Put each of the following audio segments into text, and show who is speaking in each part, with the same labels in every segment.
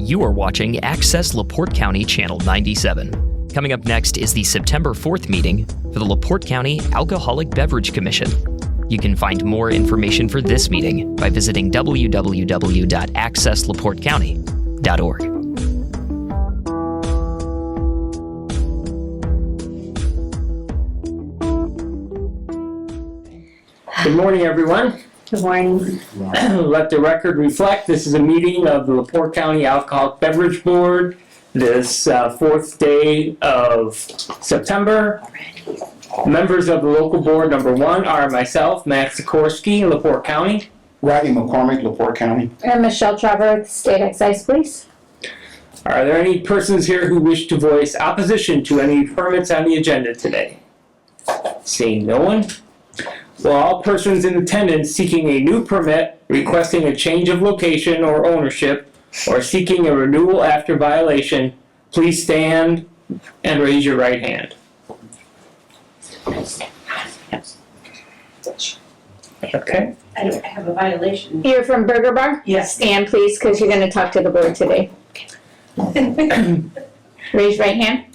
Speaker 1: You are watching Access LaPorte County Channel 97. Coming up next is the September 4th meeting for the LaPorte County Alcoholic Beverage Commission. You can find more information for this meeting by visiting www.accesslaportecounty.org.
Speaker 2: Good morning, everyone.
Speaker 3: Good morning.
Speaker 2: Let the record reflect, this is a meeting of the LaPorte County Alcoholic Beverage Board, this fourth day of September. Members of the local board, number one, are myself, Matt Sikorsky, LaPorte County.
Speaker 4: Rodney McCormick, LaPorte County.
Speaker 3: I'm Michelle Trevor, State Excise Police.
Speaker 2: Are there any persons here who wish to voice opposition to any permits on the agenda today? Seeing no one? Will all persons in attendance seeking a new permit, requesting a change of location or ownership, or seeking a renewal after violation, please stand and raise your right hand. Okay.
Speaker 5: I don't have a violation.
Speaker 3: You're from Burger Bar?
Speaker 5: Yes.
Speaker 3: Stand, please, because you're going to talk to the board today. Raise right hand.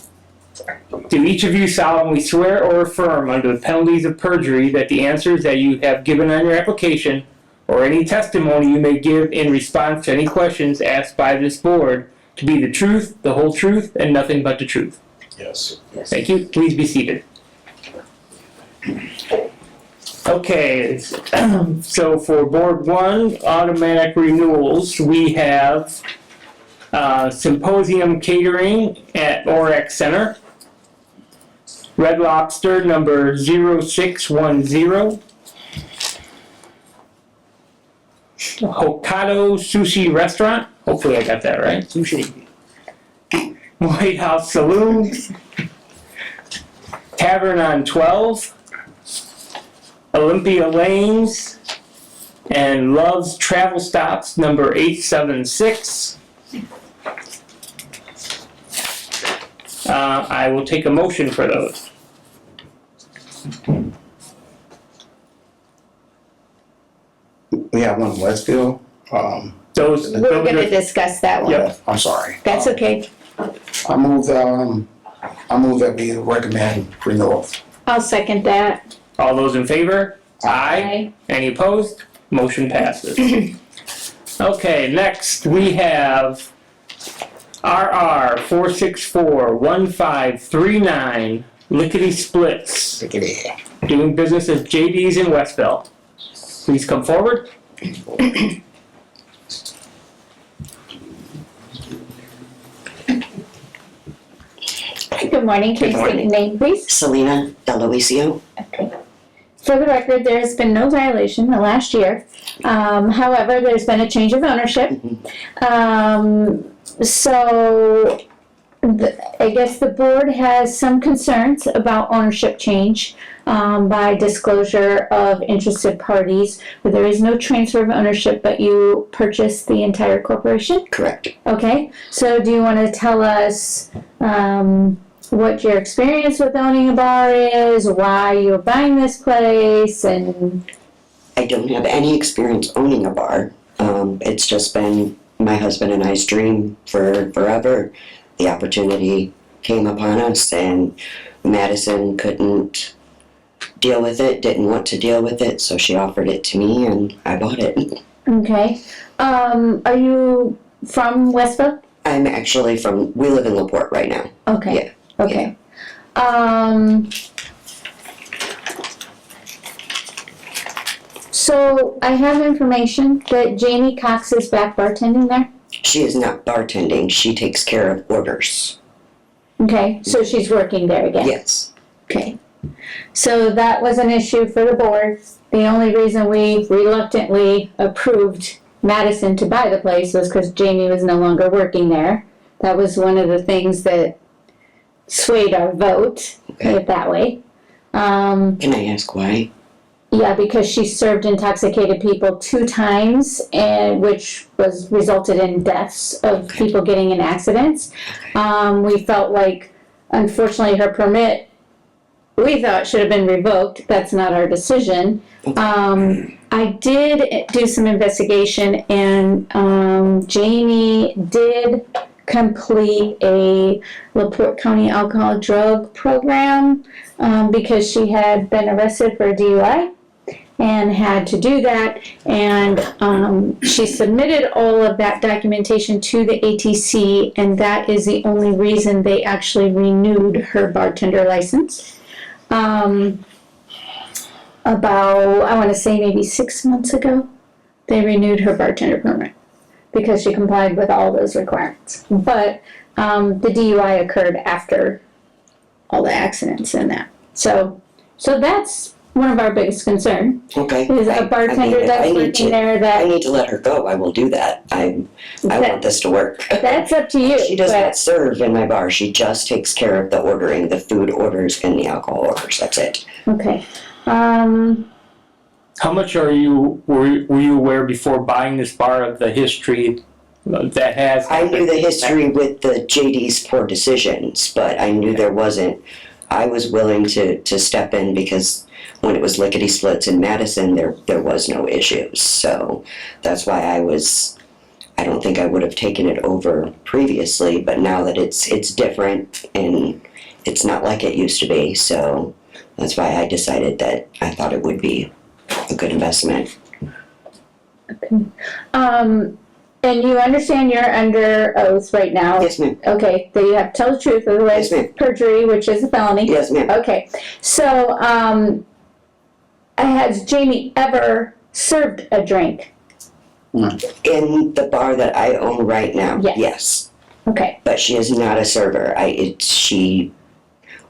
Speaker 2: Do each of you solemnly swear or affirm under the penalties of perjury that the answers that you have given on your application or any testimony you may give in response to any questions asked by this board to be the truth, the whole truth, and nothing but the truth?
Speaker 4: Yes.
Speaker 2: Thank you. Please be seated. Okay, so for Board 1, automatic renewals, we have Symposium Catering at Orex Center, Red Lobster number 0610, Hokkaido Sushi Restaurant, hopefully I got that right, sushi, White House Saloon, Tavern on 12, Olympia Lanes, and Love's Travel Stops number 876. I will take a motion for those.
Speaker 4: We have one in Westfield.
Speaker 3: We're going to discuss that one.
Speaker 2: Yep.
Speaker 4: I'm sorry.
Speaker 3: That's okay.
Speaker 4: I move that we recommend renewal.
Speaker 3: I'll second that.
Speaker 2: All those in favor? Aye. Any opposed? Motion passes. Okay, next we have RR 4641539 Lickety Splits, doing business as JD's in Westville. Please come forward.
Speaker 3: Good morning. Can you state your name, please?
Speaker 6: Selena Deloisio.
Speaker 3: Okay. For the record, there has been no violation in the last year. However, there's been a change of ownership. So I guess the board has some concerns about ownership change by disclosure of interested parties, where there is no transfer of ownership, but you purchased the entire corporation?
Speaker 6: Correct.
Speaker 3: Okay, so do you want to tell us what your experience with owning a bar is, why you're buying this place, and...
Speaker 6: I don't have any experience owning a bar. It's just been my husband and I's dream for forever. The opportunity came upon us, and Madison couldn't deal with it, didn't want to deal with it, so she offered it to me, and I bought it.
Speaker 3: Okay. Are you from Westville?
Speaker 6: I'm actually we live in LaPorte right now.
Speaker 3: Okay.
Speaker 6: Yeah.
Speaker 3: Okay. So I have information that Jamie Cox is back bartending there.
Speaker 6: She is not bartending, she takes care of orders.
Speaker 3: Okay, so she's working there again.
Speaker 6: Yes.
Speaker 3: Okay. So that was an issue for the board. The only reason we reluctantly approved Madison to buy the place was because Jamie was no longer working there. That was one of the things that swayed our vote, put it that way.
Speaker 6: Can I ask why?
Speaker 3: Yeah, because she served intoxicated people 2 times, and which resulted in deaths of people getting in accidents. We felt like, unfortunately, her permit, we thought should have been revoked. That's not our decision. I did do some investigation, and Jamie did complete a LaPorte County alcohol drug program because she had been arrested for a DUI and had to do that. And she submitted all of that documentation to the ATC, and that is the only reason they actually renewed her bartender license. About, I want to say maybe 6 months ago, they renewed her bartender permit because she complied with all those requirements. But the DUI occurred after all the accidents and that. So that's one of our biggest concerns.
Speaker 6: Okay.
Speaker 3: Is a bartender that's working there
Speaker 6: I
Speaker 3: that,
Speaker 6: need to let her go. I will do that. I want this to work.
Speaker 3: that's up to you.
Speaker 6: She does
Speaker 3: but-
Speaker 6: not serve in my bar. She just takes care of the ordering, the food orders and the alcohol orders. That's it.
Speaker 3: Okay.
Speaker 2: How much were you aware before buying this bar of the history that has?
Speaker 6: I knew the history with the JD's poor decisions, but I knew there wasn't. I was willing to step in because when it was lickety splits in Madison, there was no issues. So that's why I don't think I would have taken it over previously, but now that it's different and it's not like it used to be, so that's why I decided that I thought it would be a good investment.
Speaker 3: And you understand you're under oath right now?
Speaker 6: Yes, ma'am.
Speaker 3: Okay, that you have to tell the truth, otherwise
Speaker 6: Yes, ma'am.
Speaker 3: perjury, which is a felony.
Speaker 6: Yes, ma'am.
Speaker 3: Okay, so, has Jamie ever served a drink?
Speaker 6: In the bar that I own right now,
Speaker 3: Yes.
Speaker 6: yes.
Speaker 3: Okay,
Speaker 6: But she is not a server.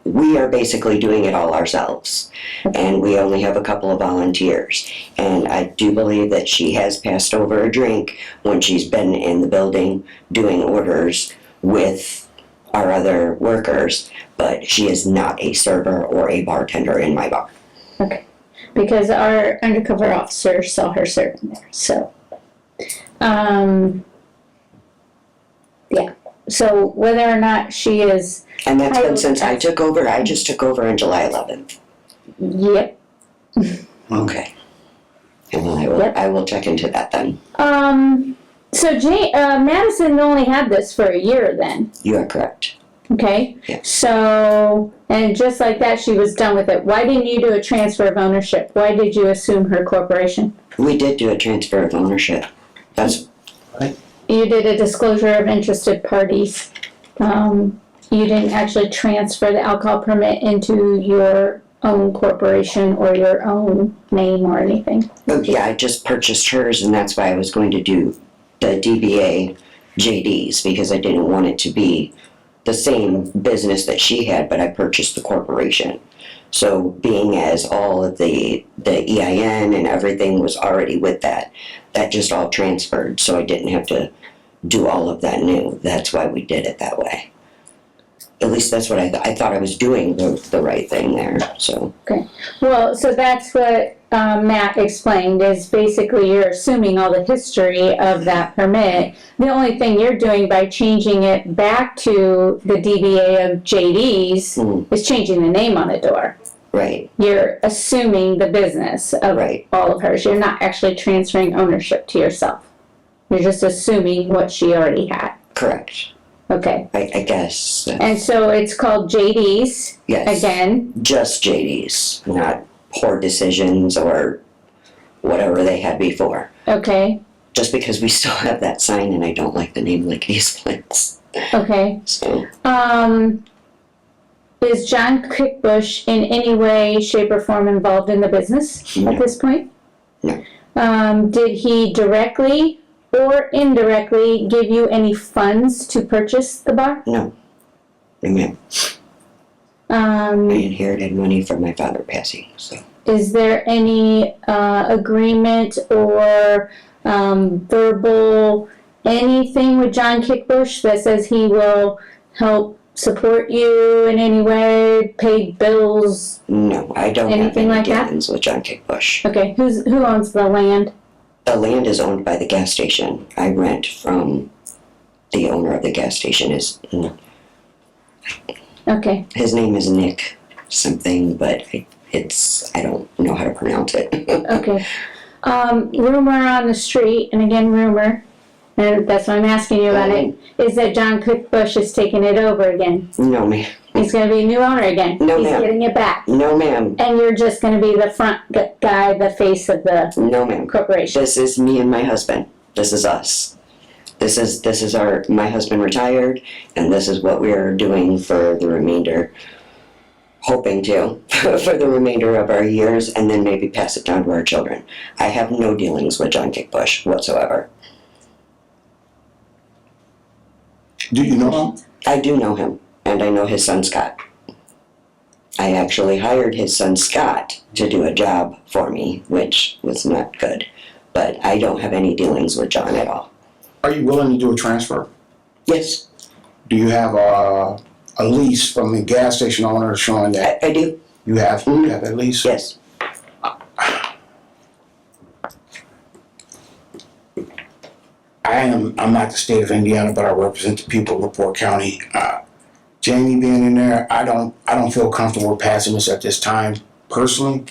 Speaker 6: We are basically doing it all ourselves. And we only have a couple of volunteers. And I do believe that she has passed over a drink when she's been in the building doing orders with our other workers, but she is not a server or a bartender in my bar.
Speaker 3: okay. Because our undercover officer saw her serving there, so. Yeah, so whether or not she is,
Speaker 6: And that's been since I took over. I just took over on July 11th.
Speaker 3: yep.
Speaker 6: Okay. And then
Speaker 3: Yep.
Speaker 6: I will check into that then.
Speaker 3: So Madison only had this for a year then,
Speaker 6: You are correct.
Speaker 3: okay?
Speaker 6: Yeah.
Speaker 3: So, and just like that, she was done with it. Why didn't you do a transfer of ownership? Why did you assume her corporation?
Speaker 6: We did do a transfer of ownership. That's
Speaker 3: You did a disclosure of interested parties. You didn't actually transfer the alcohol permit into your own corporation or your own name or anything.
Speaker 6: yeah, I just purchased hers, and that's why I was going to do the DBA JD's because I didn't want it to be the same business that she had, but I purchased the corporation. So being as all of the EIN and everything was already with that just all transferred, so I didn't have to do all of that new. That's why we did it that way. At least that's what I thought I was doing the right thing there, so.
Speaker 3: Well, so that's what Matt explained, is basically you're assuming all the history of that permit. The only thing you're doing by changing it back to the DBA of JD's is changing the name on the door.
Speaker 6: Right,
Speaker 3: You're assuming the business of
Speaker 6: Right.
Speaker 3: all of hers. You're not actually transferring ownership to yourself. You're just assuming what she already had.
Speaker 6: correct.
Speaker 3: Okay.
Speaker 6: I guess.
Speaker 3: And so it's called JD's
Speaker 6: Yes.
Speaker 3: again.
Speaker 6: Just JD's, not poor decisions or whatever they had before.
Speaker 3: Okay.
Speaker 6: Just because we still have that sign and I don't like the name Lickety Splits.
Speaker 3: Okay.
Speaker 6: So,
Speaker 3: Is John Kickbush in any way, shape, or form involved in the business
Speaker 6: No.
Speaker 3: at this point?
Speaker 6: No.
Speaker 3: Did he directly or indirectly give you any funds to purchase the bar?
Speaker 6: no. I inherited money from my father passing, so.
Speaker 3: Is there any agreement or verbal anything with John Kickbush that says he will help support you in any way, pay bills?
Speaker 6: No, I don't have
Speaker 3: Anything
Speaker 6: any
Speaker 3: like that?
Speaker 6: dealings with John Kickbush.
Speaker 3: Okay, who owns the land?
Speaker 6: The land is owned by the gas station. I rent from the owner of the gas station.
Speaker 3: Okay,
Speaker 6: His name is Nick something, but I don't know how to pronounce it.
Speaker 3: okay. Rumor on the street, and again, rumor, and that's why I'm asking you about it, is that John Cookbush is taking it over again.
Speaker 6: No, ma'am.
Speaker 3: He's gonna be a new owner again.
Speaker 6: No,
Speaker 3: He's
Speaker 6: ma'am.
Speaker 3: getting it back.
Speaker 6: No, ma'am.
Speaker 3: And you're just gonna be the front guy, the face of the
Speaker 6: No, ma'am.
Speaker 3: corporation.
Speaker 6: This is me and my husband. This is us. This is my husband retired, and this is what we are doing for the remainder, hoping to, for the remainder of our years, and then maybe pass it down to our children. I have no dealings with John Cookbush whatsoever.
Speaker 4: Do you know him?
Speaker 6: I do know him, and I know his son Scott. I actually hired his son Scott to do a job for me, which was not good. But I don't have any dealings with John at all.
Speaker 4: Are you willing to do a transfer?
Speaker 6: Yes,
Speaker 4: Do you have a lease from the gas station owner showing that
Speaker 6: I do.
Speaker 4: you have that lease?
Speaker 6: Yes.
Speaker 4: I'm not the state of Indiana, but I represent the people of LaPorte County. Jamie being in there, I don't feel comfortable with passing this at this time, personally.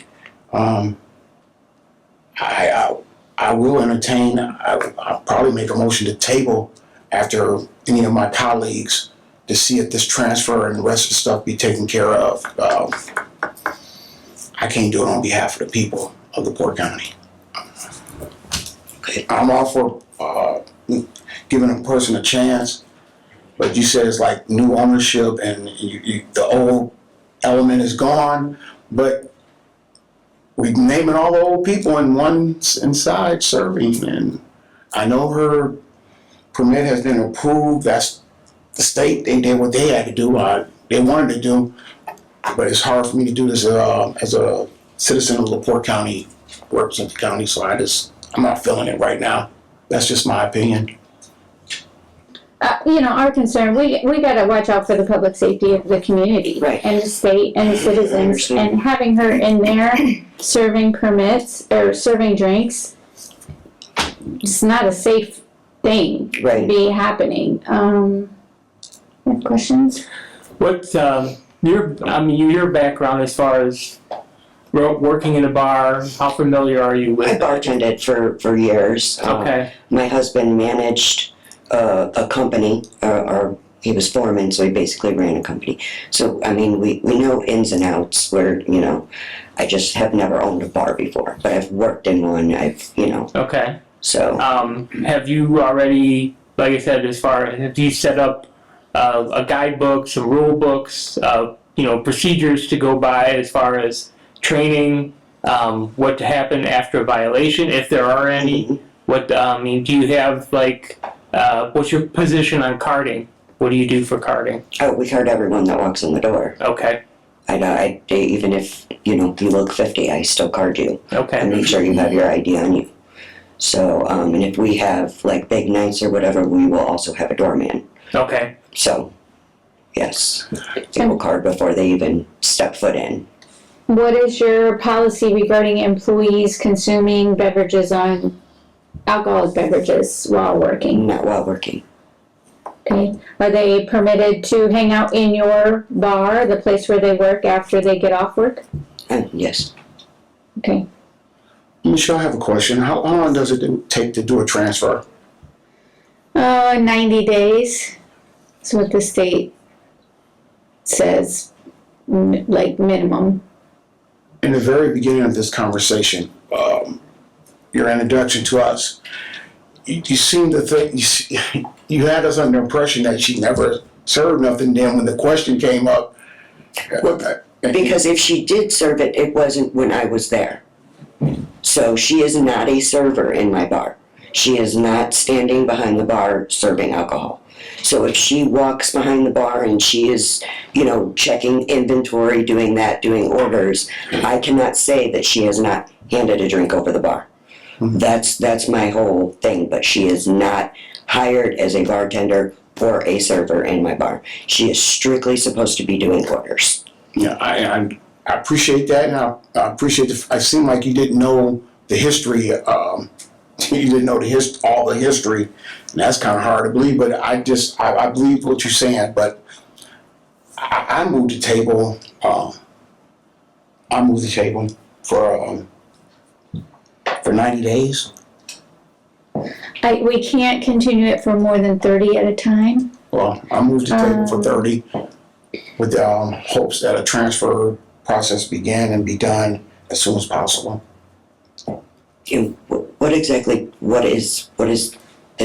Speaker 4: I will entertain, I'll probably make a motion to table after any of my colleagues to see if this transfer and the rest of the stuff be taken care of. I can't do it on behalf of the people of LaPorte County. I'm all for giving a person a chance, but you said it's like new ownership and the old element is gone, but we're naming all the old people and one's inside serving, and I know her permit has been approved. That's the state. They did what they had to do. They wanted to do, but it's hard for me to do this as a citizen of LaPorte County, represent the county. So I'm not feeling it right now. That's just my opinion.
Speaker 3: Our concern, we gotta watch out for the public safety of the community.
Speaker 6: Right.
Speaker 3: And the state and the citizens,
Speaker 6: understand.
Speaker 3: and having her in there serving permits, or serving drinks, it's not a safe thing to
Speaker 6: Right.
Speaker 3: be happening. You have questions?
Speaker 2: What your background as far as working in a bar? How familiar are you
Speaker 6: I
Speaker 2: with?
Speaker 6: bartended for years.
Speaker 2: Okay.
Speaker 6: My husband managed a company, or he was foreman, so he basically ran a company. So, I mean, we know ins and outs where, I just have never owned a bar before, but I've worked in one,
Speaker 2: Okay.
Speaker 6: so.
Speaker 2: Have you already, like I said, have you set up a guidebook, some rule books, procedures to go by as far as training, what to happen after a violation, if there are any? What do you have what's your position on carding? What do you do for carding?
Speaker 6: Oh, we card everyone that walks in the door.
Speaker 2: Okay.
Speaker 6: I even if, you look 50, I still card you. And
Speaker 2: Okay.
Speaker 6: make sure you have your ID on you. So, and if we have big nights or whatever, we will also have a doorman.
Speaker 2: Okay.
Speaker 6: So, yes, they will card before they even step foot in.
Speaker 3: What is your policy regarding employees consuming alcoholic beverages while working?
Speaker 6: Not while working.
Speaker 3: Okay. Are they permitted to hang out in your bar, the place where they work, after they get off work?
Speaker 6: Yes.
Speaker 3: Okay.
Speaker 4: Michelle, I have a question. How long does it take to do a transfer?
Speaker 3: 90 days. That's what the state says, minimum.
Speaker 4: In the very beginning of this conversation, your introduction to us, you seemed to think, you had us under the impression that she never served nothing. Then when the question came up,
Speaker 6: Because if she did serve it, it wasn't when I was there. So she is not a server in my bar. She is not standing behind the bar serving alcohol. So if she walks behind the bar and she is, checking inventory, doing orders, I cannot say that she has not handed a drink over the bar. Mm-hmm. That's my whole thing, but she is not hired as a bartender or a server in my bar. She is strictly supposed to be doing orders.
Speaker 4: Yeah, I appreciate that, and I appreciate I seem like you didn't know the history. You didn't know all the history, and that's kind of hard to believe. But I believe what you're saying. But I moved the table. I moved the table for for 90 days?
Speaker 3: We can't continue it for more than 30 at a time.
Speaker 4: Well, I moved the table for 30 with hopes that a transfer process begin and be done as soon as possible.
Speaker 6: And what is the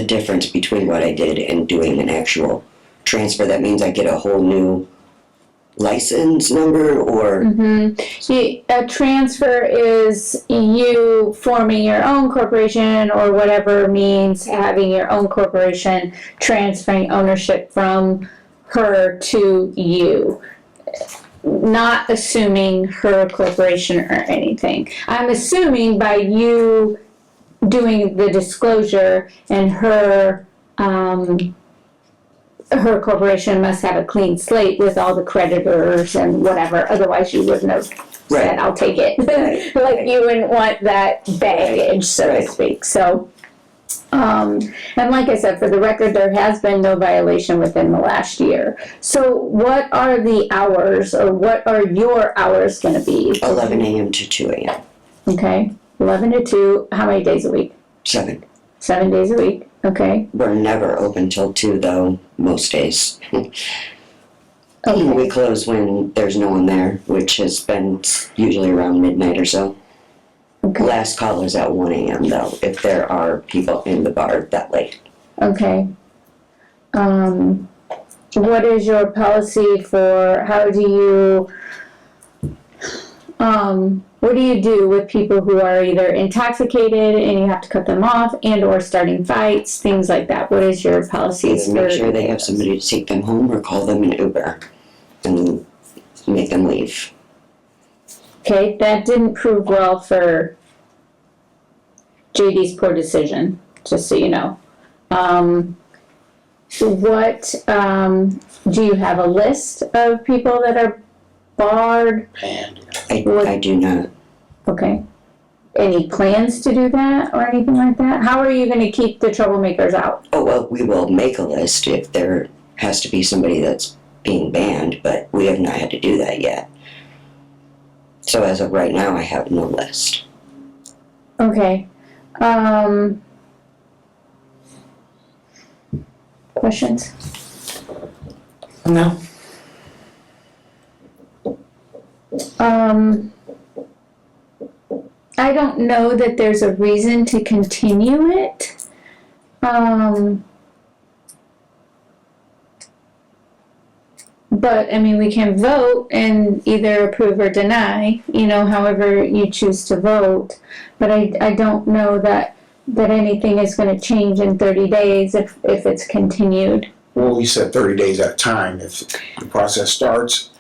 Speaker 6: difference between what I did and doing an actual transfer? That means I get a whole new license number, or
Speaker 3: A transfer is you forming your own corporation, or whatever means having your own corporation, transferring ownership from her to you. Not assuming her corporation or anything. I'm assuming by you doing the disclosure and her corporation must have a clean slate with all the creditors and whatever, otherwise you wouldn't have said, I'll take it. Like you wouldn't want that baggage, so to speak. So, and like I said, for the record, there has been no violation within the last year. So what are the hours, or what are your hours going to be?
Speaker 6: 11 a.m. to 2 a.m.
Speaker 3: Okay, 11 to 2, how many days a week?
Speaker 6: 7.
Speaker 3: 7 days a week, okay.
Speaker 6: We're never open till 2, though, most days.
Speaker 3: Okay.
Speaker 6: We close when there's no one there, which has been usually around midnight or so.
Speaker 3: Okay.
Speaker 6: Last call is at 1 a.m., though, if there are people in the bar that late.
Speaker 3: Okay. What is your policy for, what do you do with people who are either intoxicated and you have to cut them off, and or starting fights, things like that? What is your policies
Speaker 6: Either make sure they have somebody to take them home, or call them an Uber and make them leave.
Speaker 3: Okay, that didn't prove well for JD's poor decision, just so you know. Do you have a list of people that are barred?
Speaker 6: I do not.
Speaker 3: Okay. Any plans to do that or anything like that? How are you going to keep the troublemakers out?
Speaker 6: Oh, well, we will make a list if there has to be somebody that's being banned, but we have not had to do that yet. So as of right now, I have no list.
Speaker 3: Okay. Questions?
Speaker 2: No.
Speaker 3: I don't know that there's a reason to continue it. But, I mean, we can vote and either approve or deny, however you choose to vote. But I don't know that anything is going to change in 30 days if it's continued.
Speaker 4: Well, we said 30 days at a time. If the process starts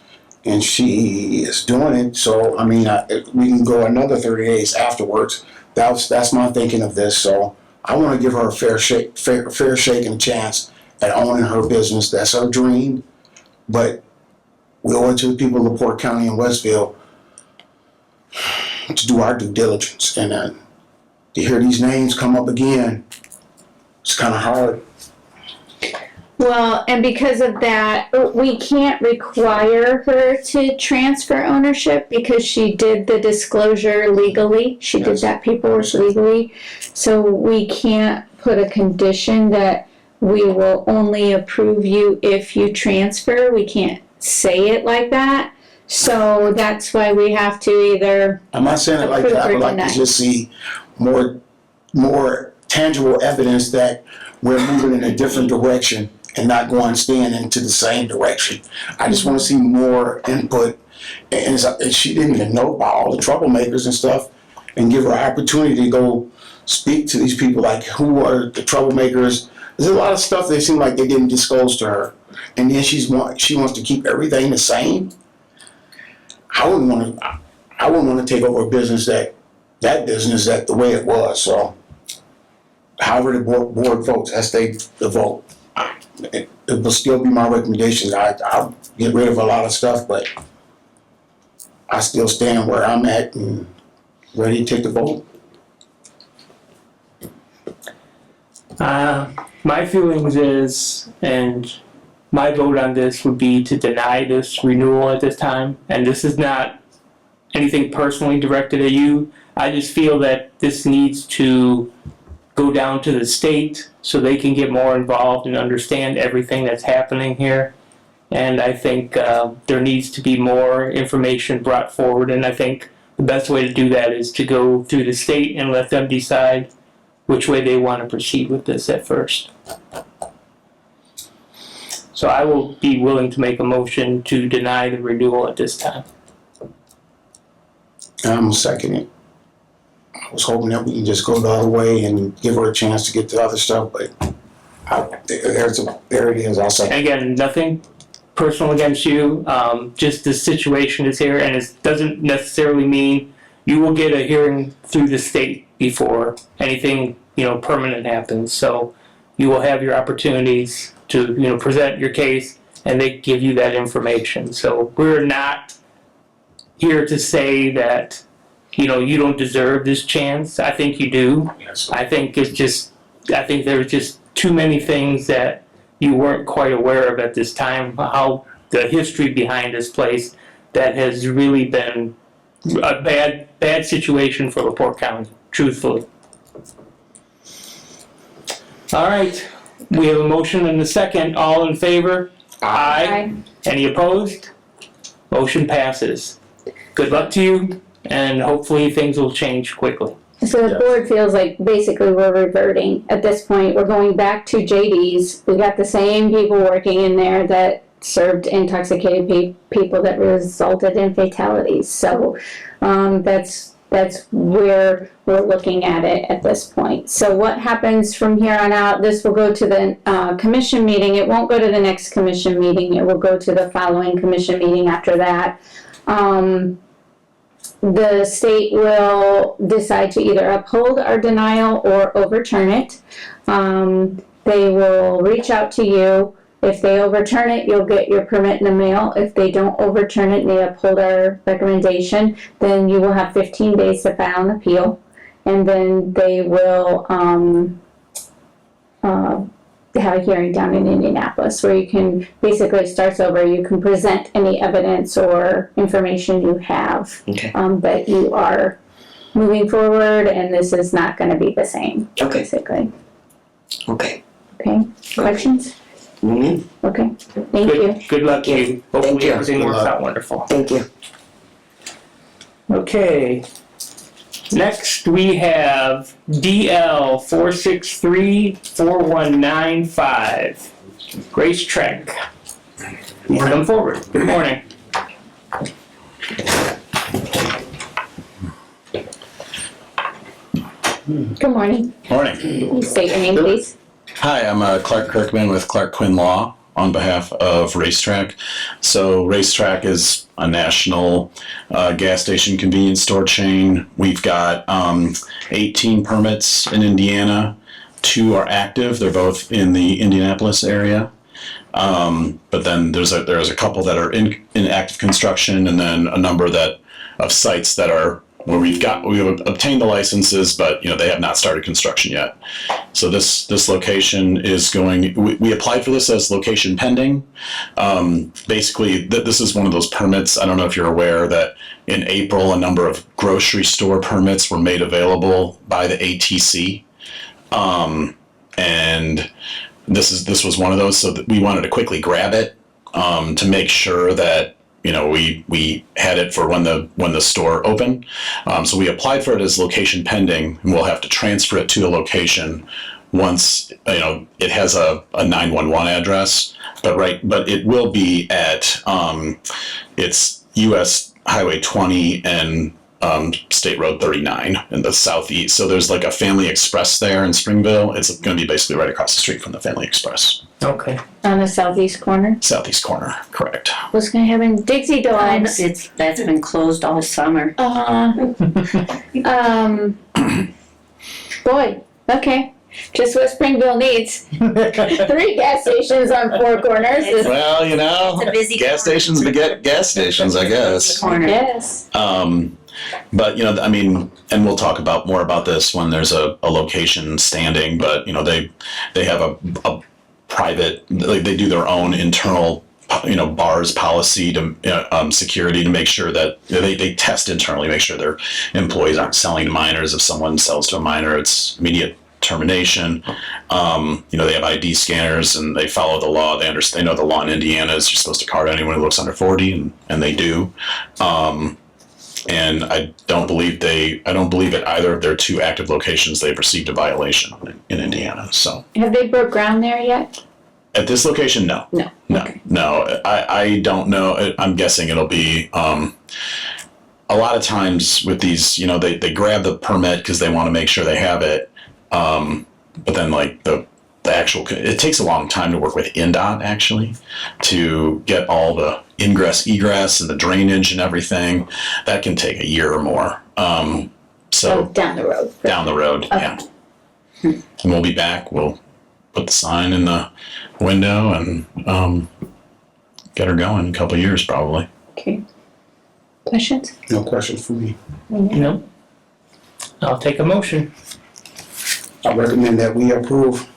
Speaker 4: and she is doing it, so, I mean, we can go another 30 days afterwards. That's my thinking of this. So I want to give her a fair shake and chance at owning her business. That's her dream. But we owe it to the people of LaPorte County and Westville to do our due diligence. And to hear these names come up again, it's kind of hard.
Speaker 3: Well, and because of that, we can't require her to transfer ownership because she did the disclosure legally. She did that paperwork legally. So we can't put a condition that we will only approve you if you transfer. We can't say it like that. So that's why we have to either
Speaker 4: I'm not saying it like that. I would like to just see more tangible evidence that we're moving in a different direction and not staying into the same direction. I just want to see more input. And she didn't even know about all the troublemakers and stuff, and give her an opportunity to go speak to these people, like who are the troublemakers. There's a lot of stuff that seemed like they didn't disclose to her. And then she wants to keep everything the same. I wouldn't want to take over a business that the way it was. So however the board votes, that's the vote. It will still be my recommendation. I'll get rid of a lot of stuff, but I still stand where I'm at and ready to take the vote.
Speaker 2: My feelings is, and my vote on this would be to deny this renewal at this time. And this is not anything personally directed at you. I just feel that this needs to go down to the state so they can get more involved and understand everything that's happening here. And I think there needs to be more information brought forward, and I think the best way to do that is to go through the state and let them decide which way they want to proceed with this at first. So I will be willing to make a motion to deny the renewal at this time.
Speaker 4: I'm seconding it. I was hoping that we can just go the other way and give her a chance to get the other stuff, but there it is. I'll second.
Speaker 2: Again, nothing personal against you, just the situation is here, and it doesn't necessarily mean you will get a hearing through the state before anything, permanent happens. So you will have your opportunities to, present your case, and they give you that information. So we're not here to say that, you don't deserve this chance. I think you do.
Speaker 4: Yes.
Speaker 2: I think there's just too many things that you weren't quite aware of at this time, how the history behind this place that has really been a bad situation for LaPorte County, truthfully. All right, we have a motion and a second. All in favor? Aye. Any opposed? Motion passes. Good luck to you, and hopefully things will change quickly.
Speaker 3: So the board feels like basically we're reverting at this point. We're going back to JD's. We got the same people working in there that served intoxicated people that resulted in fatalities. So that's where we're looking at it at this point. So what happens from here on out? This will go to the commission meeting. It won't go to the next commission meeting. It will go to the following commission meeting after that. The state will decide to either uphold our denial or overturn it. They will reach out to you. If they overturn it, you'll get your permit in the mail. If they don't overturn it and they uphold our recommendation, then you will have 15 days to file an appeal. And then they will have a hearing down in Indianapolis where you can basically starts over. You can present any evidence or information you have that you are moving forward, and this is not going to be the same.
Speaker 6: Okay.
Speaker 3: Basically.
Speaker 6: Okay.
Speaker 3: Okay. Questions?
Speaker 6: Mm-hmm.
Speaker 3: Okay. Thank you.
Speaker 2: Good luck to you. Hopefully
Speaker 6: you.
Speaker 2: everything
Speaker 4: Good
Speaker 2: works
Speaker 4: luck.
Speaker 2: out wonderful.
Speaker 6: Thank you.
Speaker 2: Okay. Next, we have DL 4634195. Grace Trek. Please come forward. Good morning.
Speaker 3: Good morning.
Speaker 5: Morning.
Speaker 3: Please state your name, please.
Speaker 5: Hi, I'm Clark Kirkman with Clark Quinn Law on behalf of Racetrack. So Racetrack is a national gas station convenience store chain. We've got 18 permits in Indiana. 2 are active. They're both in the Indianapolis area. But then there's a couple that are in active construction, and then a number of sites that are where we've obtained the licenses, but they have not started construction yet. So this location is going. We applied for this as location pending. Basically, this is one of those permits. I don't know if you're aware that in April a number of grocery store permits were made available by the ATC, and this was one of those. So that we wanted to quickly grab it to make sure that we had it for when the store opened. So we applied for it as location pending, and we'll have to transfer it to a location once it has a 911 address. But it will be at it's US Highway 20 and State Road 39 in the southeast. So there's like a Family Express there in Springville. It's going to be basically right across the street from the Family Express.
Speaker 2: Okay.
Speaker 3: On the southeast corner.
Speaker 5: Southeast corner, correct.
Speaker 3: What's going to happen? Dixie Dogs.
Speaker 7: That's been closed all summer.
Speaker 3: Boy, okay. Just what Springville needs. 3 gas stations on 4 corners.
Speaker 5: Well,
Speaker 7: It's a busy
Speaker 5: gas stations beget gas stations, I guess.
Speaker 7: Corner.
Speaker 3: Yes.
Speaker 5: But and we'll talk more about this when there's a location standing. But they have a private, they do their own internal bar's policy to security to make sure that they test internally, make sure their employees aren't selling to minors. If someone sells to a minor, it's immediate termination. They have ID scanners and they follow the law. They know the law in Indiana is you're supposed to card anyone who looks under 40, and they do. And I don't believe at either of their 2 active locations they've received a violation in Indiana. So
Speaker 3: Have they broke ground there yet?
Speaker 5: at this location, no.
Speaker 3: Okay.
Speaker 5: No. I don't know. I'm guessing it'll be. A lot of times with these, they grab the permit because they want to make sure they have it. But then like the actual, it takes a long time to work with INDOT actually to get all the ingress, egress and the drainage and everything. That can take a year or more. So
Speaker 3: down the road.
Speaker 5: down the road,
Speaker 3: Okay.
Speaker 5: yeah. And we'll be back. We'll put the sign in the window and get her going in a couple of years probably.
Speaker 3: Okay. Questions?
Speaker 4: No questions for me.
Speaker 2: No? I'll take a motion.
Speaker 4: I recommend that we approve.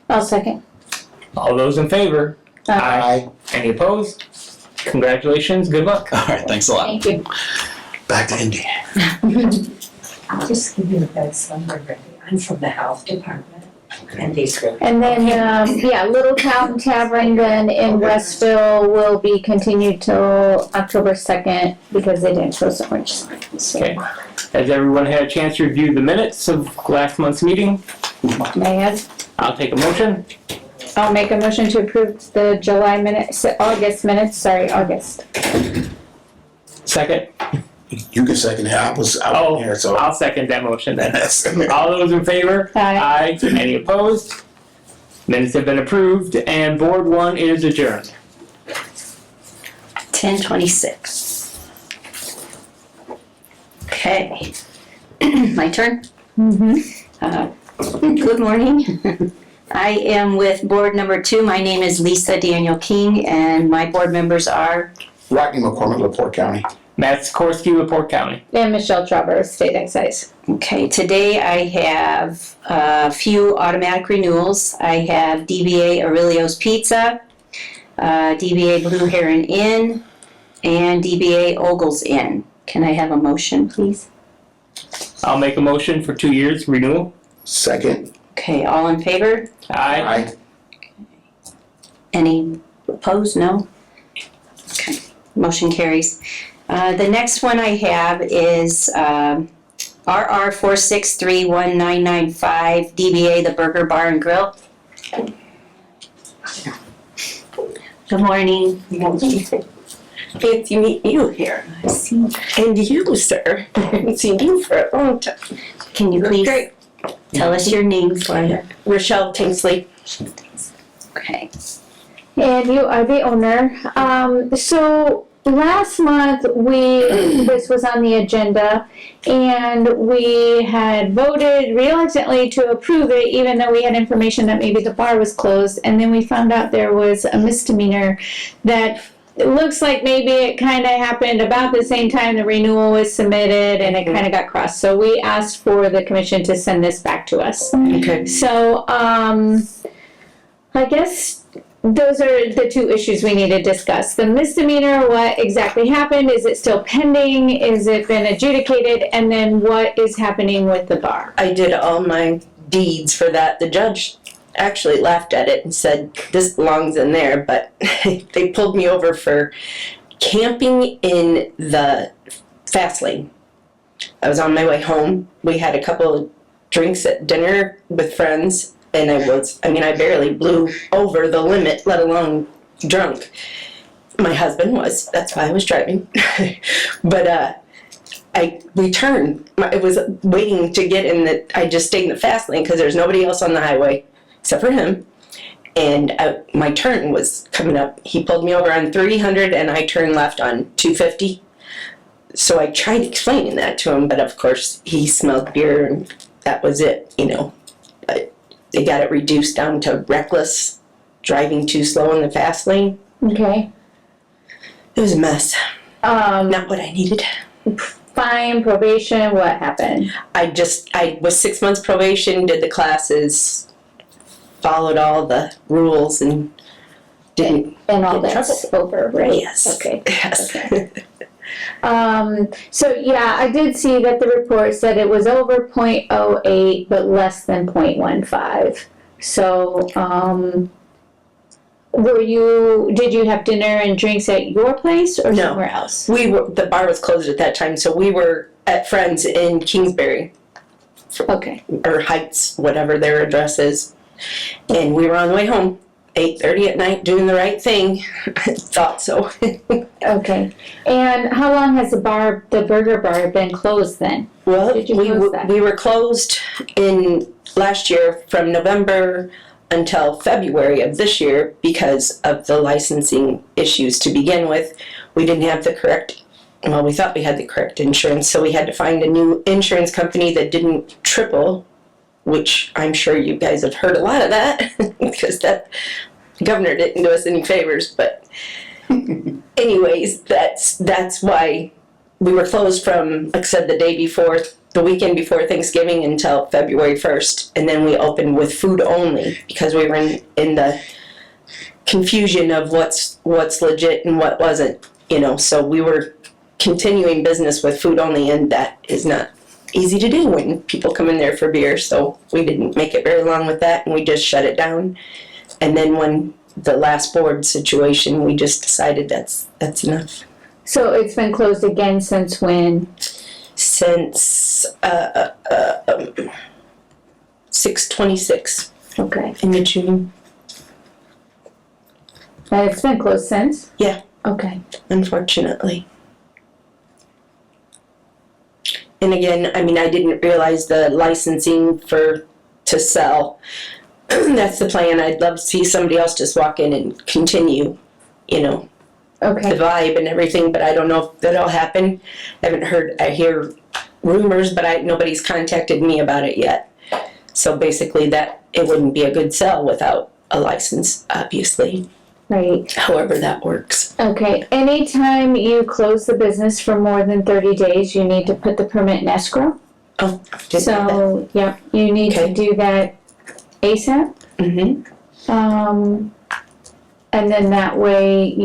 Speaker 3: I'll second.
Speaker 2: All those in favor?
Speaker 4: Aye.
Speaker 2: Any opposed? Congratulations, good luck.
Speaker 5: All right, thanks a lot.
Speaker 3: Thank you.
Speaker 4: Back to Indy.
Speaker 8: I'll just give you a best number, Randy. I'm from the health department. And these are.
Speaker 3: And then, Little Town Tavern then in Westville will be continued till October 2nd because they didn't close the orange sign. So,
Speaker 2: Okay. Has everyone had a chance to review the minutes of last month's meeting?
Speaker 3: may I have?
Speaker 2: I'll take a motion.
Speaker 3: I'll make a motion to approve the August minutes, August.
Speaker 2: Second.
Speaker 4: You can second it. I was out here, so.
Speaker 2: I'll second that motion then. All those in favor?
Speaker 3: Aye.
Speaker 2: Any opposed? Minutes have been approved and Board 1 is adjourned.
Speaker 7: 10:26. Okay. My turn? Good morning. I am with board number 2. My name is Lisa Daniel King, and my board members are
Speaker 4: Rodney McCormick, LaPorte County.
Speaker 2: Matt Sikorsky, LaPorte County.
Speaker 3: And Michelle Trauber, State Excise.
Speaker 7: okay. Today I have a few automatic renewals. I have DBA Aurelio's Pizza, DBA Blue Heron Inn, and DBA Ogle's Inn. Can I have a motion, please?
Speaker 2: I'll make a motion for 2 years renewal.
Speaker 4: Second.
Speaker 7: Okay, all in favor?
Speaker 2: Aye.
Speaker 4: Aye.
Speaker 7: Any opposed? No? Okay, motion carries. The next one I have is RR 4631995 DBA The Burger Bar and Grill. Good morning.
Speaker 8: Fancy meeting you here. And you, sir. I haven't seen you for a long time.
Speaker 7: Can you please
Speaker 8: Great.
Speaker 7: tell us your name for you?
Speaker 8: Rochelle Tinsley.
Speaker 7: Okay.
Speaker 3: And you are the owner. So last month this was on the agenda and we had voted reluctantly to approve it even though we had information that maybe the bar was closed, and then we found out there was a misdemeanor that it looks like maybe it kind of happened about the same time the renewal was submitted and it kind of got crossed. So we asked for the commission to send this back to us.
Speaker 7: Okay.
Speaker 3: So, I guess those are the 2 issues we need to discuss. The misdemeanor, what exactly happened? Is it still pending? Is it been adjudicated? And then what is happening with the bar?
Speaker 8: I did all my deeds for that. The judge actually laughed at it and said, this belongs in there, but they pulled me over for camping in the fast lane. I was on my way home. We had a couple of drinks at dinner with friends, and I barely blew over the limit, let alone drunk. My husband was, that's why I was driving. But I returned. It was waiting to get in I just stayed in the fast lane because there's nobody else on the highway except for him. And my turn was coming up. He pulled me over on 300 and I turned left on 250. So I tried explaining that to him, but of course he smelled beer and that was it, But they got it reduced down to reckless, driving too slow in the fast lane.
Speaker 3: Okay.
Speaker 8: It was a mess. Not what I needed.
Speaker 3: Fine, probation, what happened?
Speaker 8: I was 6 months probation, did the classes, followed all the rules, and
Speaker 6: didn't.
Speaker 3: And all
Speaker 6: Get in
Speaker 3: that's over, right?
Speaker 6: Yes.
Speaker 3: Okay.
Speaker 6: Yes.
Speaker 3: Okay. So yeah, I did see that the report said it was over 0.08, but less than 0.15. So, did you have dinner and drinks at your place or
Speaker 8: No.
Speaker 3: somewhere else?
Speaker 8: The bar was closed at that time, so we were at Friends in Kingsbury,
Speaker 3: Okay.
Speaker 8: or Heights, whatever their address is. And we were on the way home, 8:30 at night, doing the right thing. Thought so.
Speaker 3: Okay. And how long has the burger bar been closed then?
Speaker 8: Well,
Speaker 3: Did you close that?
Speaker 8: we were closed in last year from November until February of this year because of the licensing issues to begin with. We didn't have we thought we had the correct insurance, so we had to find a new insurance company that didn't triple, which I'm sure you guys have heard a lot of that, because that governor didn't do us any favors, but anyways, that's why we were closed from, like I said, the weekend before Thanksgiving until February 1st, and then we opened with food only because we were in the confusion of what's legit and what wasn't, so we were continuing business with food only, and that is not easy to do when people come in there for beer, so we didn't make it very long with that, and we just shut it down. And then when the last board situation, we just decided that's enough.
Speaker 3: So it's been closed again since when?
Speaker 8: Since 6/26
Speaker 3: Okay.
Speaker 8: in June.
Speaker 3: And it's been closed since?
Speaker 8: Yeah.
Speaker 3: Okay.
Speaker 8: Unfortunately. And again, I didn't realize the licensing to sell. That's the plan. I'd love to see somebody else just walk in and continue, the
Speaker 3: Okay.
Speaker 8: vibe and everything, but I don't know if that'll happen. I hear rumors, but nobody's contacted me about it yet. So basically that it wouldn't be a good sell without a license, obviously.
Speaker 3: Right.
Speaker 8: However that works.
Speaker 3: Okay. Anytime you close the business for more than 30 days, you need to put the permit in escrow.
Speaker 8: Oh, didn't know that.
Speaker 3: So, yeah, you need to
Speaker 8: Okay.
Speaker 3: do that ASAP.
Speaker 8: Mm-hmm.
Speaker 3: And then that way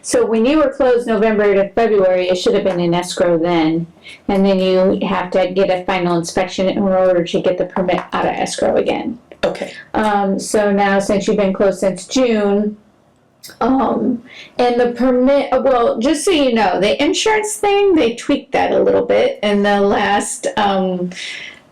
Speaker 3: so when you were closed November to February, it should have been in escrow then. And then you have to get a final inspection in order to get the permit out of escrow again.
Speaker 8: Okay.
Speaker 3: So now since you've been closed since June, and the permit, well, just so you know, the insurance thing, they tweaked that a little bit in the last,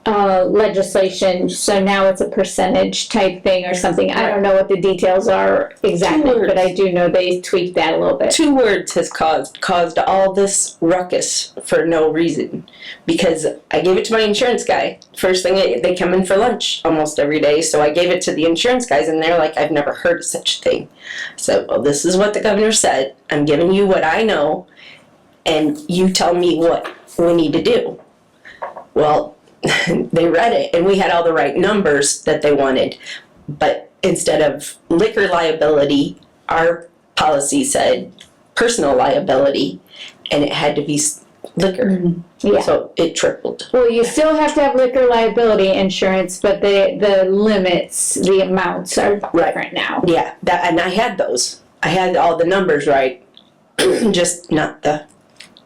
Speaker 3: legislation, so now it's a percentage type thing or something. I don't know what the details are exactly, but I do know they tweaked that a little bit.
Speaker 8: 2 words has caused all this ruckus for no reason, because I gave it to my insurance guy. First thing, they come in for lunch almost every day, so I gave it to the insurance guys, and they're like, I've never heard of such a thing. So, well, this is what the governor said. I'm giving you what I know, and you tell me what we need to do. Well, they read it, and we had all the right numbers that they wanted, but instead of liquor liability, our policy said personal liability, and it had to be liquor.
Speaker 3: Yeah.
Speaker 8: So it tripled.
Speaker 3: Well, you still have to have liquor liability insurance, but the limits, the amounts are different now.
Speaker 8: Yeah, and I had those. I had all the numbers right, just not the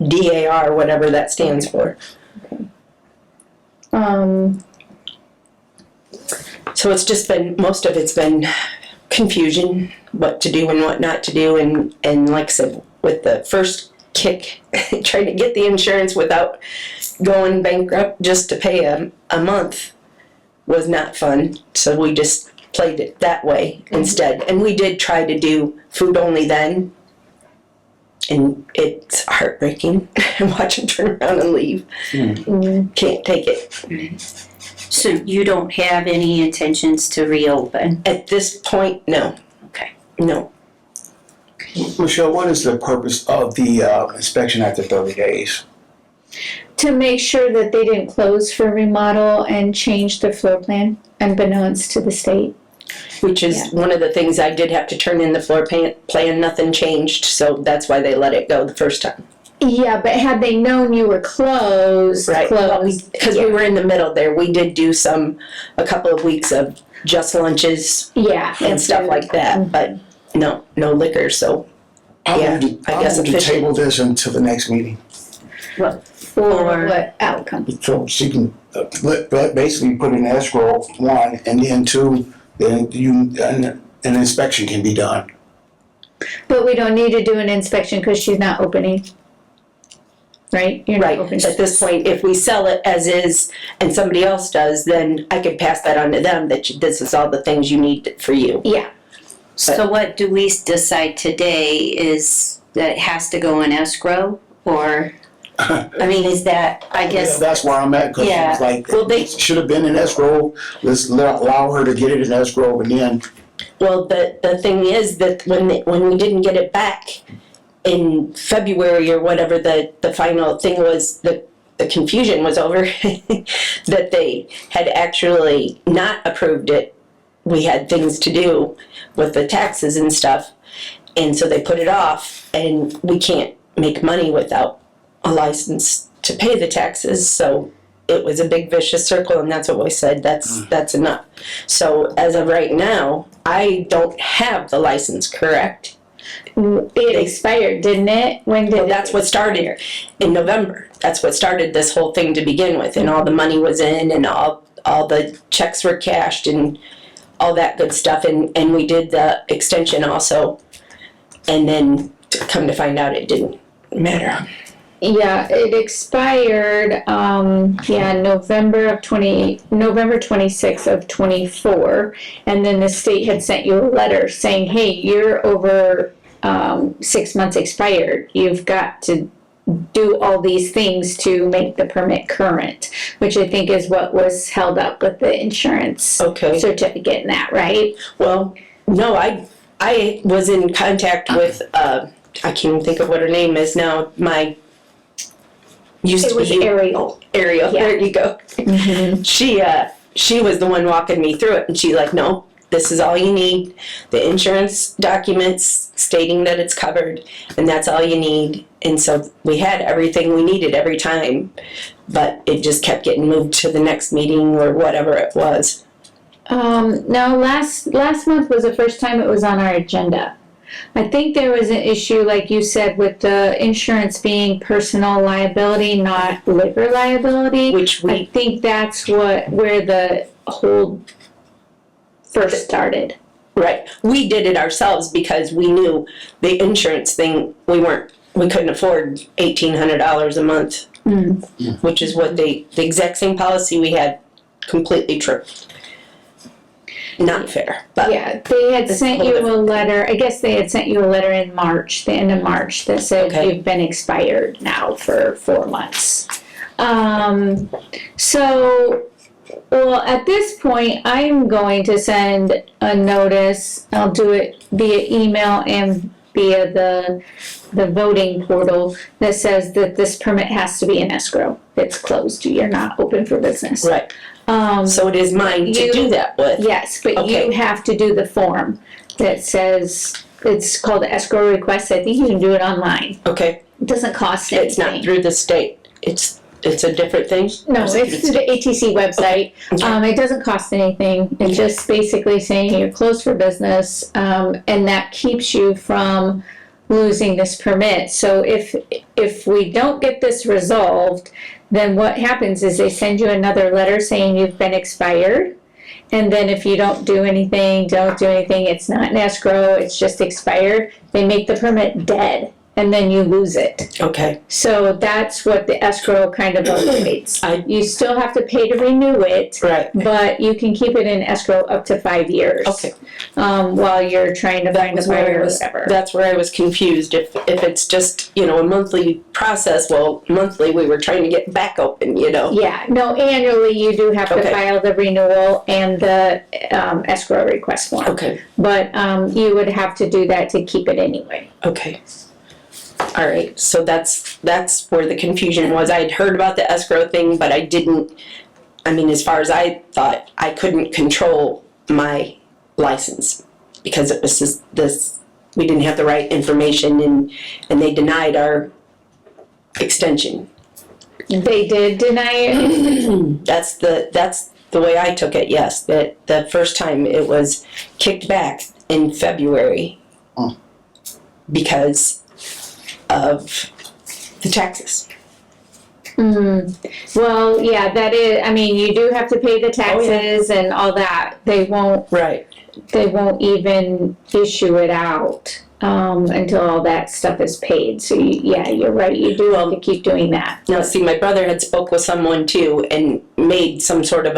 Speaker 8: DAR, whatever that stands for. So it's just been, most of it's been confusion, what to do and what not to do, and like I said, with the first kick, trying to get the insurance without going bankrupt just to pay a month was not fun, so we just played it that way instead. And we did try to do food only then, and it's heartbreaking. Watch them turn around and leave. Can't take it.
Speaker 7: So you don't have any intentions to reopen?
Speaker 8: At this point, no.
Speaker 7: Okay.
Speaker 8: No.
Speaker 4: Michelle, what is the purpose of the inspection after 30 days?
Speaker 3: To make sure that they didn't close for remodel and change the floor plan, unbeknownst to the state.
Speaker 8: Which is one of the things I did have to turn in the floor plan. Nothing changed, so that's why they let it go the first time.
Speaker 3: Yeah, but had they known you were closed,
Speaker 8: Because we were in the middle there. We did do a couple of weeks of just lunches
Speaker 3: yeah,
Speaker 8: and stuff like that, but no liquor, so yeah, I guess
Speaker 4: I'll to
Speaker 8: officially.
Speaker 4: table this until the next meeting.
Speaker 3: For what outcome?
Speaker 4: So she can basically put in escrow, one, and then two, then an inspection can be done.
Speaker 3: But we don't need to do an inspection because she's not opening. Right? You're not
Speaker 8: Right,
Speaker 3: opening.
Speaker 8: at this point, if we sell it as is and somebody else does, then I could pass that on to them, that this is all the things you need for you.
Speaker 3: Yeah.
Speaker 7: So what do we decide today is that it has to go in escrow, or, I mean, is that, I guess,
Speaker 4: That's where I'm at, because
Speaker 7: Yeah.
Speaker 4: it's like,
Speaker 8: Well, they-
Speaker 4: it should have been in escrow, let's allow her to get it in escrow, and then,
Speaker 8: Well, the thing is that when we didn't get it back in February or whatever, the final thing was, the confusion was over, that they had actually not approved it. We had things to do with the taxes and stuff, and so they put it off, and we can't make money without a license to pay the taxes, so it was a big vicious circle, and that's what we said, that's enough. So as of right now, I don't have the license, correct?
Speaker 3: It expired, didn't it? When did
Speaker 8: Well,
Speaker 3: it
Speaker 8: that's what started in November. That's what started this whole thing to begin with, and all the money was in, and all the checks were cashed, and all that good stuff, and we did the extension also, and then come to find out it didn't matter.
Speaker 3: Yeah, it expired, November 26th of 24. And then the state had sent you a letter saying, hey, you're over 6 months expired. You've got to do all these things to make the permit current, which I think is what was held up with the insurance
Speaker 8: Okay.
Speaker 3: certificate and that, right?
Speaker 8: Well, no, I was in contact with, I can't even think of what her name is now, used
Speaker 3: It
Speaker 8: to
Speaker 3: was
Speaker 8: be
Speaker 3: Ariel.
Speaker 8: Ariel,
Speaker 3: Yeah.
Speaker 8: there you go. She was the one walking me through it, and she's like, no, this is all you need. The insurance documents stating that it's covered, and that's all you need. And so we had everything we needed every time, but it just kept getting moved to the next meeting or whatever it was.
Speaker 3: No, last month was the first time it was on our agenda. I think there was an issue, like you said, with the insurance being personal liability, not liquor liability.
Speaker 8: Which
Speaker 3: I think that's where the whole first started.
Speaker 8: Right. We did it ourselves because we knew the insurance thing, we couldn't afford $1,800 a month, which is what the exact same policy we had, completely true. Not fair, but.
Speaker 3: Yeah, they had
Speaker 8: It's
Speaker 3: sent
Speaker 8: a
Speaker 3: you
Speaker 8: little
Speaker 3: a letter, I guess they had sent you a letter in March, the end of March, that said
Speaker 8: Okay.
Speaker 3: you've been expired now for 4 months. Well, at this point, I'm going to send a notice. I'll do it via email and via the voting portal that says that this permit has to be in escrow. It's closed. You're not open for business.
Speaker 8: Right. So it is mine to do that with.
Speaker 3: Yes, but
Speaker 8: Okay.
Speaker 3: you have to do the form that says, it's called escrow request. I think you can do it online.
Speaker 8: Okay.
Speaker 3: It doesn't cost anything.
Speaker 8: It's not through the state. It's a different thing?
Speaker 3: No, it's through the ATC website. It doesn't cost anything. It's just basically saying you're closed for business, and that keeps you from losing this permit. So if we don't get this resolved, then what happens is they send you another letter saying you've been expired. And then if you don't do anything, it's not in escrow, it's just expired, they make the permit dead. And then you lose it.
Speaker 8: Okay.
Speaker 3: So that's what the escrow kind of avoids.
Speaker 8: I-
Speaker 3: You still have to pay to renew it,
Speaker 8: Right.
Speaker 3: but you can keep it in escrow up to 5 years.
Speaker 8: Okay.
Speaker 3: While you're trying to find a
Speaker 8: was where
Speaker 3: buyer
Speaker 8: I
Speaker 3: or
Speaker 8: was,
Speaker 3: whatever.
Speaker 8: that's where I was confused. If it's just, a monthly process, well, monthly we were trying to get back open,
Speaker 3: Yeah, no, annually you do have to
Speaker 8: Okay.
Speaker 3: file the renewal and the escrow request form.
Speaker 8: Okay.
Speaker 3: But you would have to do that to keep it anyway.
Speaker 8: Okay. All right. So that's where the confusion was. I had heard about the escrow thing, but I didn't, as far as I thought, I couldn't control my license because it was just this, we didn't have the right information and they denied our extension.
Speaker 3: They did deny it?
Speaker 8: That's the way I took it, yes. That the first time it was kicked back in February
Speaker 4: Hmm.
Speaker 8: Because of the taxes.
Speaker 3: Well, yeah, that is, I mean, you do have to pay the taxes and all that. They won't even issue it out, until all that stuff is paid. So yeah, you're right, you do have to keep doing that.
Speaker 8: Now, see, my brother had spoke with someone too and made some sort of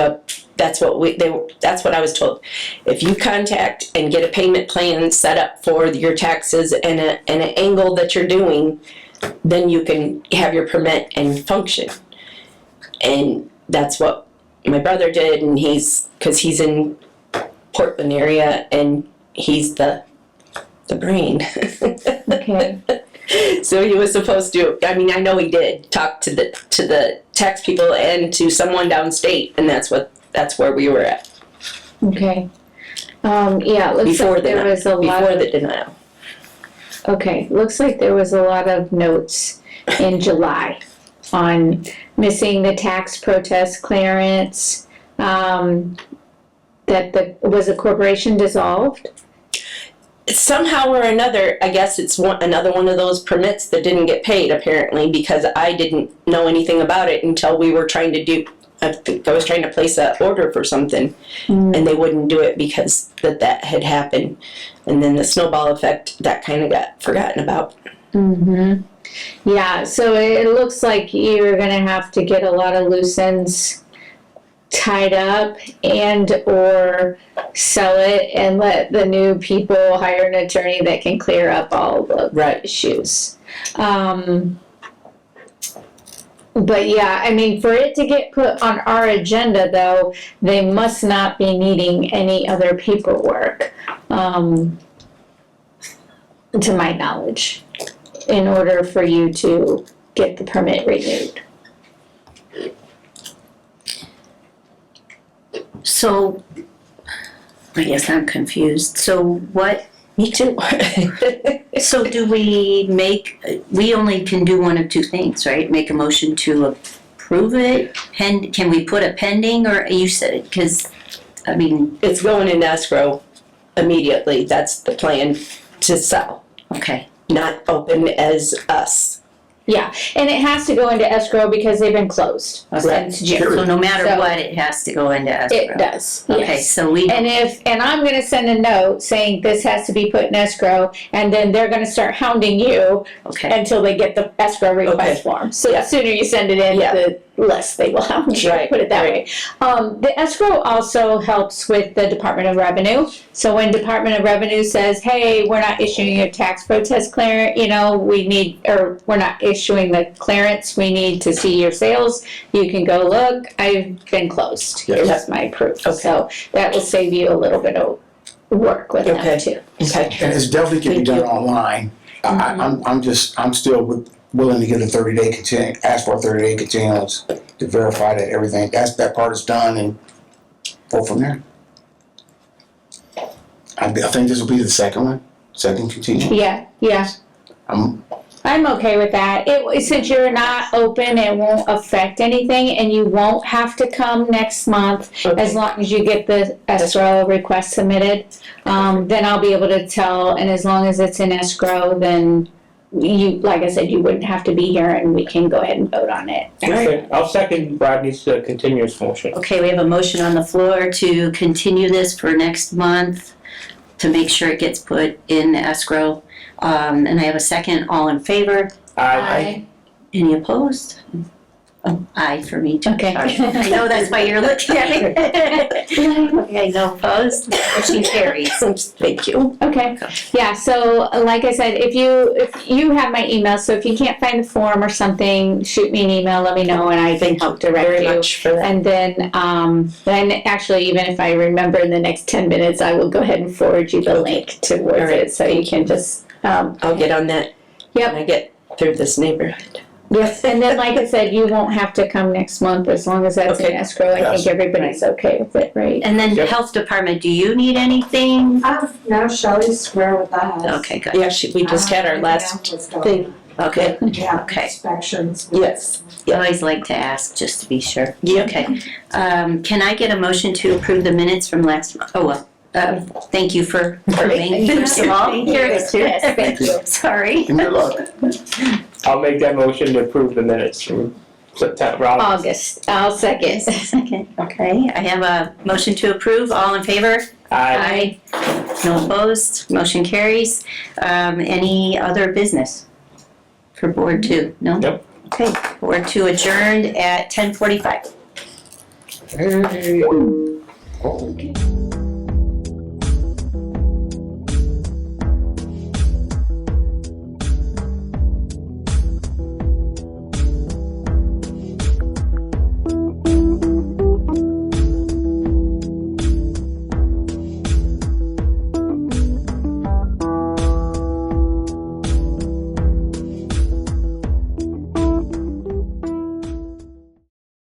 Speaker 8: that's what I was told. If you contact and get a payment plan set up for your taxes and an angle that you're doing, then you can have your permit and function. And that's what my brother did, and because he's in Portland area and he's the brain.
Speaker 3: Okay.
Speaker 8: So he was supposed to, I mean, I know he did talk to the tax people and to someone downstate, and that's where we were at.
Speaker 3: Okay. Yeah, it looks like there was a lot
Speaker 8: before
Speaker 3: of,
Speaker 8: the denial.
Speaker 3: okay, looks like there was a lot of notes in July on missing the tax protest clearance, that was a corporation dissolved?
Speaker 8: Somehow or another, I guess it's another one of those permits that didn't get paid, apparently, because I didn't know anything about it until we were trying to I was trying to place an order for something, and they wouldn't do it because that had happened. And then the snowball effect, that kind of got forgotten about.
Speaker 3: Mm-hmm. Yeah, so it looks like you're gonna have to get a lot of loose ends tied up and or sell it and let the new people hire an attorney that can clear up all the issues. But yeah, I mean, for it to get put on our agenda though, they must not be needing any other paperwork, to my knowledge, in order for you to get the permit renewed.
Speaker 7: So, I guess I'm confused. So what?
Speaker 8: Me too.
Speaker 7: So do we only can do one of two things, right? Make a motion to approve it? Can we put a pending, or you said it, because, I mean.
Speaker 8: It's going in escrow immediately. That's the plan to sell.
Speaker 7: Okay.
Speaker 8: Not open as us.
Speaker 3: Yeah, and it has to go into escrow because they've been closed since June.
Speaker 7: So no matter
Speaker 3: So-
Speaker 7: what, it has to go into escrow?
Speaker 3: It does,
Speaker 7: Okay,
Speaker 3: yes.
Speaker 7: so
Speaker 3: And I'm gonna send a note saying this has to be put in escrow, and then they're gonna start hounding you
Speaker 7: okay,
Speaker 3: until they get the escrow request form. So the sooner you send it in, the less they will hound you,
Speaker 8: Right,
Speaker 3: put it that way. The escrow also helps with the Department of Revenue. So when Department of Revenue says, hey, we're not issuing a tax protest clearance, we're not issuing the clearance, we need to see your sales, you can go look, I've been closed, here's my proof.
Speaker 8: Okay.
Speaker 3: So that will save you a little bit of work with them too.
Speaker 8: Okay.
Speaker 4: And it's definitely can be
Speaker 8: Thank
Speaker 4: done
Speaker 8: you.
Speaker 4: online. I'm still willing to get a 30-day ask for a 30-day continuance to verify that everything, that part is done and go from there. I think this will be the second continuance.
Speaker 3: Yeah. I'm okay with that. Since you're not open, it won't affect anything, and you won't have to come next month as long as you get the escrow request submitted. Then I'll be able to tell, and as long as it's in escrow, then like I said, you wouldn't have to be here, and we can go ahead and vote on it.
Speaker 2: I'll second Rodney's continuous motion.
Speaker 7: okay, we have a motion on the floor to continue this for next month, to make sure it gets put in escrow. And I have a second. All in favor?
Speaker 2: Aye.
Speaker 7: Any opposed? Oh, aye for me too.
Speaker 3: Okay.
Speaker 7: Sorry. I know that's why you're looking at me. Okay, no opposed. Motion carries.
Speaker 8: Thank you.
Speaker 3: Okay, yeah, so like I said, if you have my email, so if you can't find the form or something, shoot me an email, let me know, and I can help direct
Speaker 8: Very
Speaker 3: you.
Speaker 8: much for that.
Speaker 3: And then actually, even if I remember in the next 10 minutes, I will go ahead and forward you the link towards
Speaker 8: All right.
Speaker 3: it, so you can just,
Speaker 8: I'll get on that when I get through this neighborhood.
Speaker 3: yes, and then like I said, you won't have to come next month, as long as that's in
Speaker 8: Okay.
Speaker 3: escrow, I think everybody's okay with it, right?
Speaker 7: And then
Speaker 2: Yep.
Speaker 7: Health Department, do you need anything?
Speaker 9: No, Shelley's square with that.
Speaker 7: Okay, good.
Speaker 8: Yeah, we just had our last thing.
Speaker 7: Okay.
Speaker 9: Yeah,
Speaker 7: Okay.
Speaker 9: inspections.
Speaker 8: Yes.
Speaker 7: I always like to ask, just to be sure.
Speaker 8: Yeah.
Speaker 7: Okay. Can I get a motion to approve the minutes from last month? Oh, well, Thank you for approving, first of all.
Speaker 3: Yes, thank you.
Speaker 7: Sorry.
Speaker 4: And good luck.
Speaker 2: I'll make that motion to approve the minutes from September.
Speaker 3: August, I'll second.
Speaker 7: Second, okay. I have a motion to approve. All in favor?
Speaker 2: Aye.
Speaker 7: No opposed, motion carries. Any other business for Board 2? No?
Speaker 2: Nope.
Speaker 7: Okay, Board 2 adjourned at 10:45.
Speaker 2: Hey.